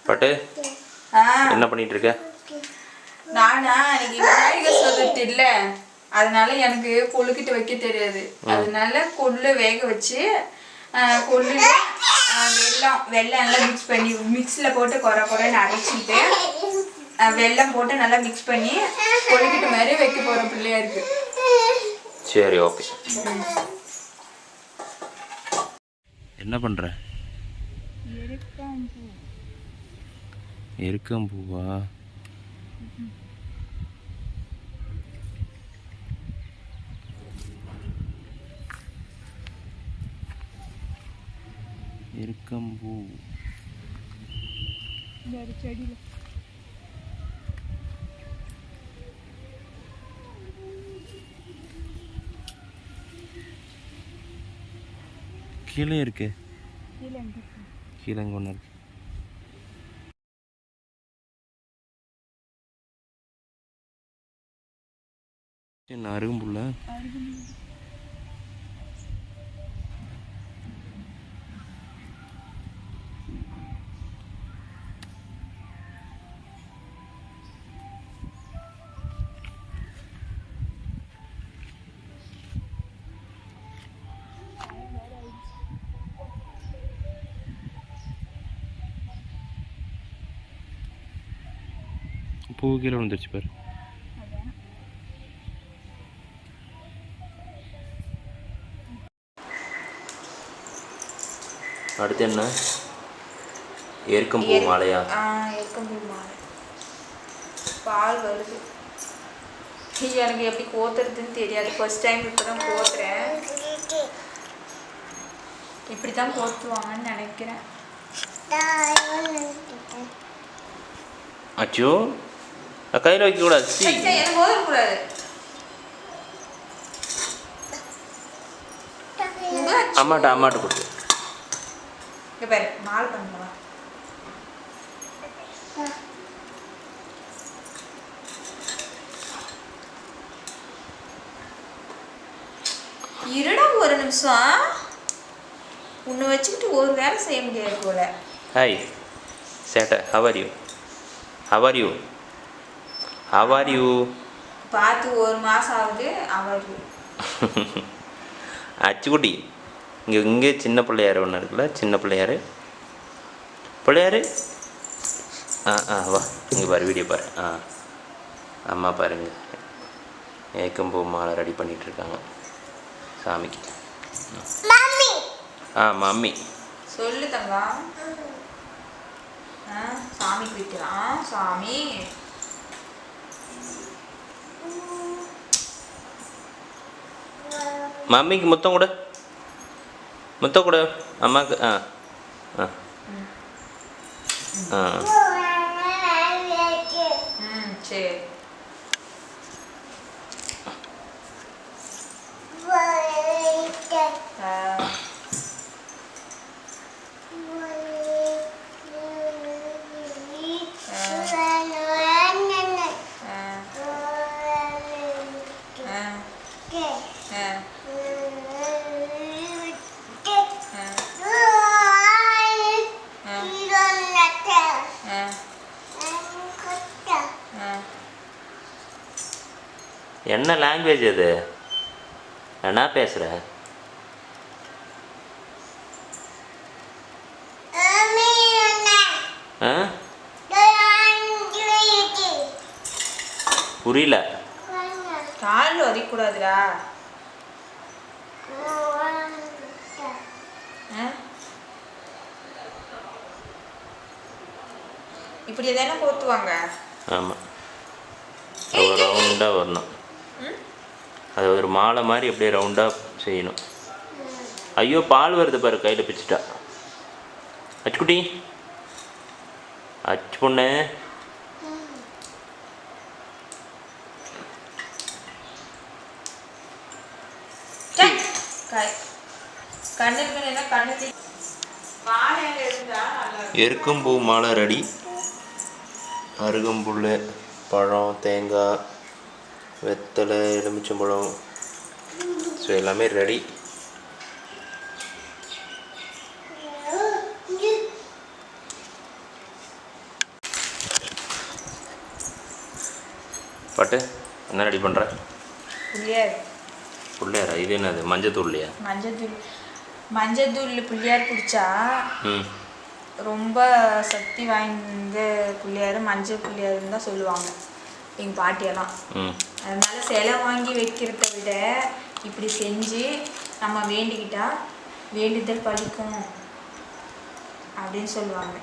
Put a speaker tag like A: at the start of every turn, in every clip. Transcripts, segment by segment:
A: பட்டு என்ன பண்ணிட்டு இருக்க?
B: நானா இன்னைக்கு விநாயகர் சதுர்த்தி இல்ல, அதனால எனக்கு கொழுக்கிட்டு வைக்க தெரியாது. அதனால கொள்ளு வேக வச்சு கொள்ளுல வெல்லம் நல்லா மிக்ஸ் பண்ணி மிக்ஸில் போட்டு குறைன்னு அரைச்சிட்டு வெல்லம் போட்டு நல்லா மிக்ஸ் பண்ணி கொழுக்கிட்டு மாதிரி வைக்க போகிற பிள்ளையா இருக்கு.
A: சரி, ஓகே. என்ன பண்ற? எருக்கம்பூவா? எருக்கம்பூ
B: செடியில்
A: கீழே இருக்கு. கீழே இங்கே ஒன்று இருக்கு. என்ன அருகம்புல்ல? பூ கீழே வந்துருச்சு பாரு. அடுத்து என்ன? எருக்கம்பூ மாலையா?
B: எருக்கம்பூ மாலை. பால் வருது. எனக்கு எப்படி கோத்துறதுன்னு தெரியாது. ஃபர்ஸ்ட் டைம் இப்போ தான் கோத்துறேன். இப்படி தான் கோத்துவாங்கன்னு நினைக்கிறேன்.
A: அச்சோ, கையில் வைக்கக்கூடாது.
B: எனக்கு ஓதக்கூடாது.
A: அம்மாட்ட கொடுத்து
B: இங்கே பாரு, மால் பண்ணுவா. இருடா ஒரு நிமிஷம். உன்னை வச்சுக்கிட்டு ஒரு வேலை செய்ய முடியாது போல.
A: ஹாய் சேட்டை, ஹவ் ஆர் யூ?
B: பார்த்து ஒரு மாதம் ஆகுது. அவர்
A: அச்சுக்குட்டி, இங்கே சின்ன பிள்ளையார் ஒன்று இருக்குல்ல, சின்ன பிள்ளையார். வா இங்கே பாரு, வீடியோ பாரு. அம்மா பாருங்க, ஏக்கம்பூ மாலை ரெடி பண்ணிகிட்ருக்காங்க சாமிக்கு. மம்மி
B: சொல்லு தங்கம். சாமிக்கு வைக்கலாம். சாமி
A: மம்மிக்கு முத்தம் கொடு அம்மாவுக்கு.
B: சரி.
A: என்ன லாங்குவேஜ் அது? என்ன பேசுகிற? புரியல.
B: காலில் வதிக்கூடாதுடா. இப்படி தானே போத்துவாங்க.
A: ஆமாம், ஒரு ரவுண்டாக வரணும். அது ஒரு மாலை மாதிரி அப்படியே ரவுண்டாக செய்யணும். ஐயோ, பால் வருது பாரு, கையில் பிச்சுட்டா. அச்சுக்குட்டி, அச்சு பொண்ணு. எருக்கம்பூ மாலை ரெடி. அருகம்புல், பழம், தேங்காய், வெத்தலை, எலுமிச்சம்பழம், ஸோ எல்லாமே ரெடி. பட்டு என்ன ரெடி பண்ணுற?
B: புளியார்.
A: புள்ளியாரா? இது என்னது, மஞ்சத்தூள்லையா?
B: மஞ்சத்தூள் புளியார் குடித்தா
A: ம்,
B: ரொம்ப சக்தி வாய்ந்த புளியார் மஞ்சள் புளியாருன்னு தான் சொல்லுவாங்க எங்கள் பாட்டியெல்லாம்.
A: ம்.
B: அதனால சிலை வாங்கி வைக்கிறத விட இப்படி செஞ்சு நம்ம வேண்டிக்கிட்டா வேண்டுதல் பலிக்கும் அப்படின்னு சொல்லுவாங்க.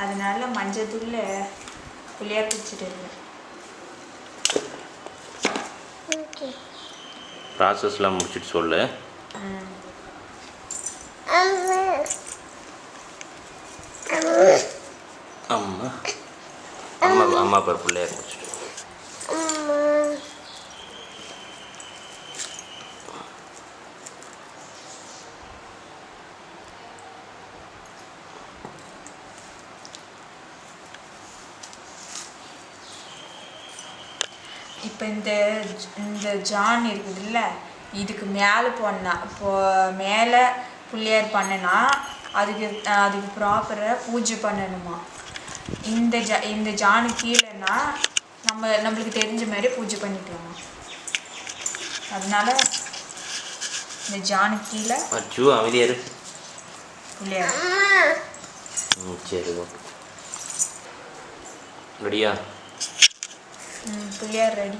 B: அதனால மஞ்சத்தூள் புளியார் குடிச்சிட்டு இருக்கேன்.
A: ப்ராசஸ்லாம் முடிச்சுட்டு சொல்லு. அம்மா அம்மா அம்மா பாரு பிள்ளையார் குடிச்சிட்டு.
B: இப்போ இந்த ஜான் இருக்குதுல்ல, இதுக்கு மேலே மேலே புள்ளியார் பண்ணனா அதுக்கு ப்ராப்பராக பூஜை பண்ணணுமா. இந்த ஜானு கீழேன்னா நம்மளுக்கு தெரிஞ்ச மாதிரி பூஜை பண்ணிக்கலாமா. அதனால இந்த ஜானு கீழே
A: அச்சு அமைதியாரு
B: புள்ளியார்.
A: சரி ஓகே. ரெடியா?
B: புள்ளியார் ரெடி.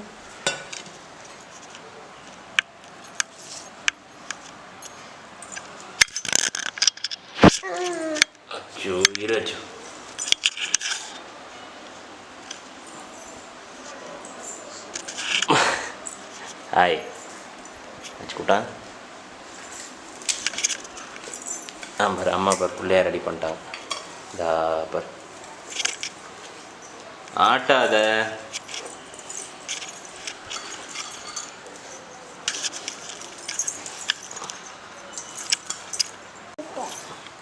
A: அச்சோ இராச்சு. ஹாய் வச்சுக்கூட்டா. பாரு அம்மா பார் பிள்ளையார் ரெடி பண்ணிட்டாங்க. இதா பார், ஆட்டாத.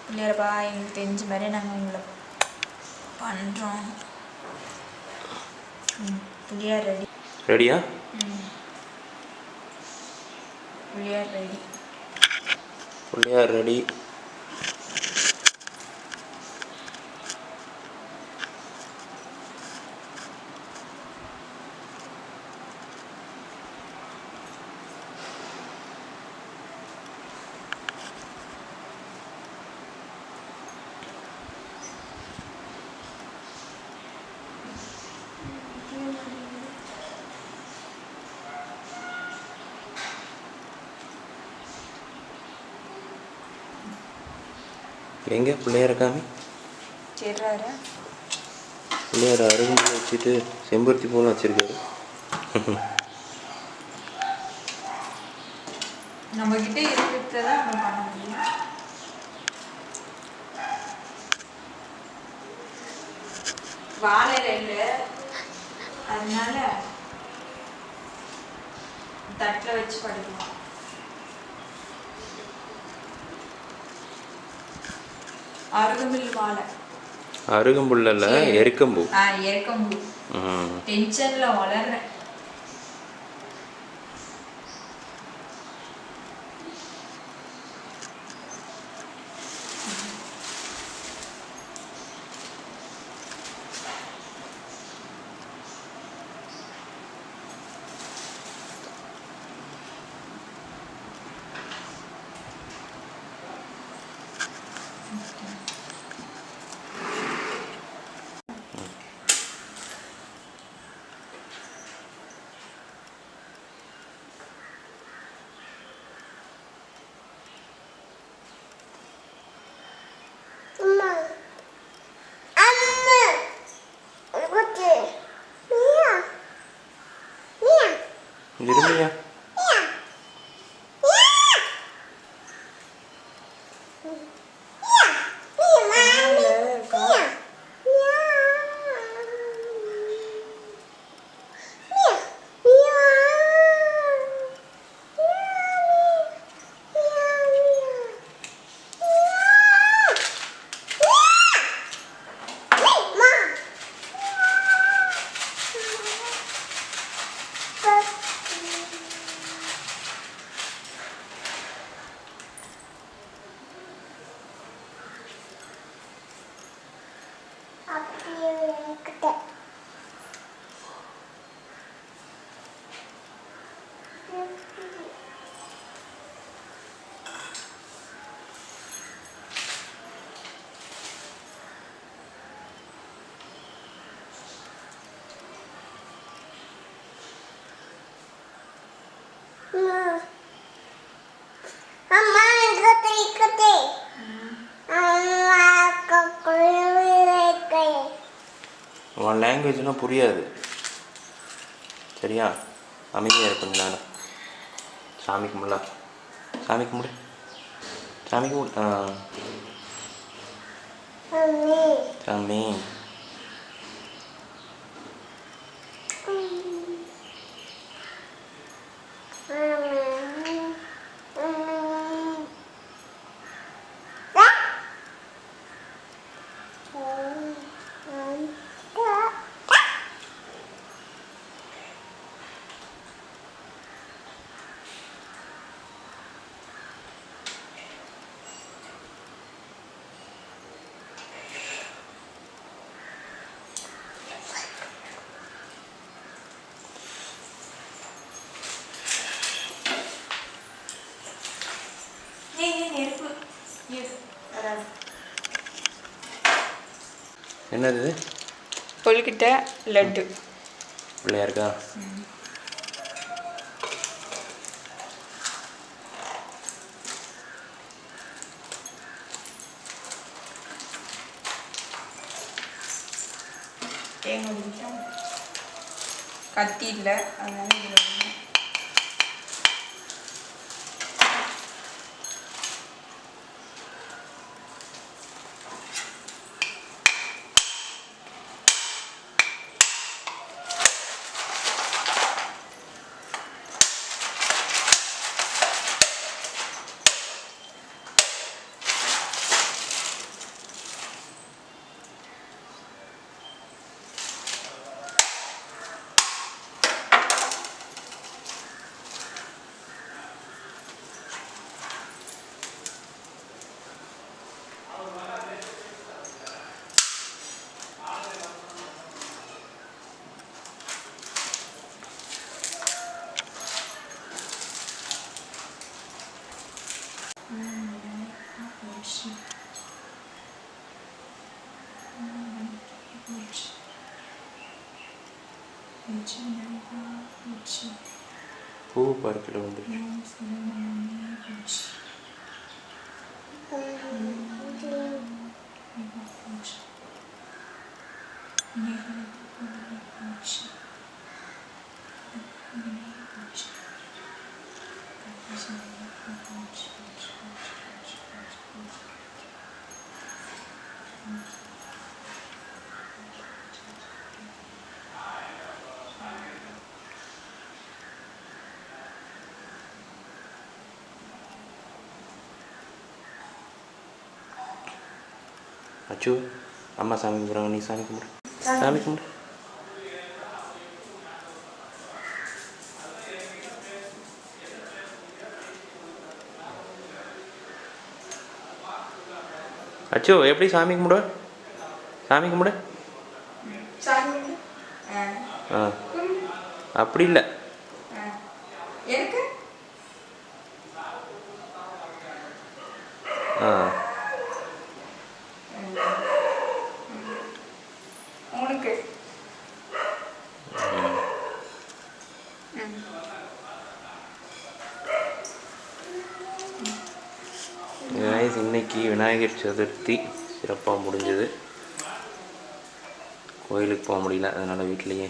B: புள்ளியாரப்பா எங்களுக்கு தெரிஞ்ச மாதிரி நாங்கள் உங்களை பண்ணுறோம். புள்ளியார் ரெடி.
A: ரெடியா?
B: புள்ளியார் ரெடி.
A: பிள்ளையார் ரெடி. எங்கே பிள்ளையார காமி?
B: சரிறாரு.
A: பிள்ளையார் அருகம்புல் வச்சுட்டு செம்பருத்தி பூலாம் வச்சுருக்காரு.
B: நம்மக்கிட்ட இருக்கிறத தான் நம்ம பண்ண முடியும். வாழையில இல்லை, அதனால தட்டில் வச்சு படுக்கலாம். அருகம்புல் வாழை.
A: அருகம்புல்ல எருக்கம்பூ.
B: எருக்கம்பூ. டென்ஷன்ல வளர்றேன்.
A: இருமையா? உன் லாங்குவேஜ்னால் புரியாது. சரியா? அமைதியாக இருக்கும் கொஞ்ச நேரம். சாமி கும்பிடலாம். சாமி கும்பிடு. சாமி கும்பிடு. சாமி. என்னது இது?
B: கொழுக்கிட்ட லட்டு.
A: பிள்ளையாருக்கா?
B: கத்தி இல்லை அதனால இதில்
A: பூ பருப்பில் வந்து அச்சு. அம்மா சாமி கும்பிட்றாங்க, நீ சாமி கும்பிடு. சாமி கும்பிடு. அச்சோ எப்படி சாமி கும்பிடுவ? சாமி கும்பிடு. ஆ அப்படி இல்லை. ஆ இன்னைக்கு விநாயகர் சதுர்த்தி சிறப்பாக முடிஞ்சது. கோயிலுக்கு போக முடியல, அதனால் வீட்லேயே